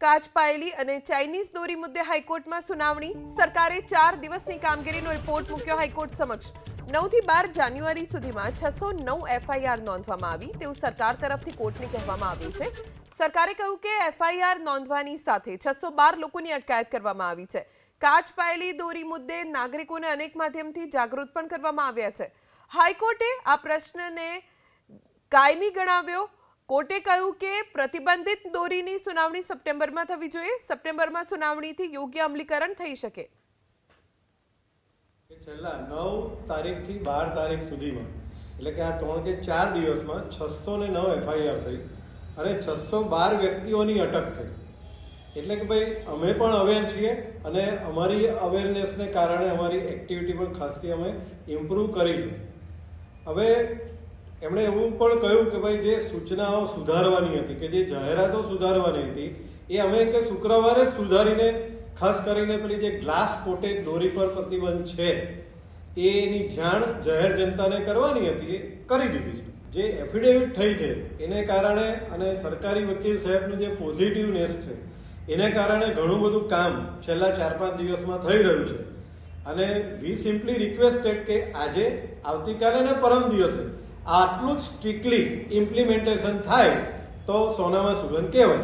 કાચ પાયેલી અને ચાઇનીઝ દોરી મુદ્દે હાઈકોર્ટમાં સુનાવણી. સરકારે 4 દિવસની કામગીરીનો રિપોર્ટ મૂક્યો હાઈકોર્ટ સમક્ષ. 9 થી 12 જાન્યુઆરી સુધીમાં 609 એફઆઈઆર નોંધવામાં આવી તેવું સરકાર તરફથી કોર્ટને કહેવામાં આવ્યું છે. સરકારે કહ્યું કે એફઆઈઆર નોંધવાની સાથે 612 લોકોની અટકાયત કરવામાં આવી છે. કાચ પાયેલી દોરી મુદ્દે નાગરિકોને અનેક માધ્યમથી જાગૃત પણ કરવામાં આવ્યા છે. હાઈકોર્ટે આ પ્રશ્નને કાયમી ગણાવ્યો. કોર્ટે કહ્યું કે પ્રતિબંધિત દોરીની સુનાવણી સપ્ટેમ્બરમાં થવી જોઈએ. સપ્ટેમ્બરમાં સુનાવણીથી યોગ્ય અમલીકરણ થઈ શકે. છેલ્લા 9 તારીખથી 12 તારીખ સુધીમાં એટલે કે આ 3 કે 4 દિવસમાં 609 એફઆઈઆર થઈ અને 612 વ્યક્તિઓની અટક થઈ. એટલે કે ભાઈ અમે પણ અવેર છીએ અને અમારી અવેરનેસને કારણે અમારી એક્ટિવિટી પણ ખાસથી અમે ઇમ્પ્રૂવ કરી છે. હવે એમણે એવું પણ કહ્યું કે ભાઈ જે સૂચનાઓ સુધારવાની હતી કે જે જાહેરાતો સુધારવાની હતી એ અમે કે શુક્રવારે સુધારીને ખાસ કરીને પેલી જે ગ્લાસ કોટેડ દોરી પર પ્રતિબંધ છે એની જાણ જાહેર જનતાને કરવાની હતી એ કરી દીધી છે. જે એફિડેવિટ થઈ છે એને કારણે અને સરકારી વકીલ સાહેબનું જે પોઝિટિવનેસ છે એને કારણે ઘણું બધું કામ છેલ્લા 4-5 દિવસમાં થઈ રહ્યું છે. અને વી સિમ્પલી રિક્વેસ્ટેડ કે આજે આવતીકાલે ને પરમ દિવસે આટલું જ સ્ટ્રિક્ટલી ઇમ્પ્લિમેન્ટેશન થાય તો સોનામાં સુગંધ કહેવાય.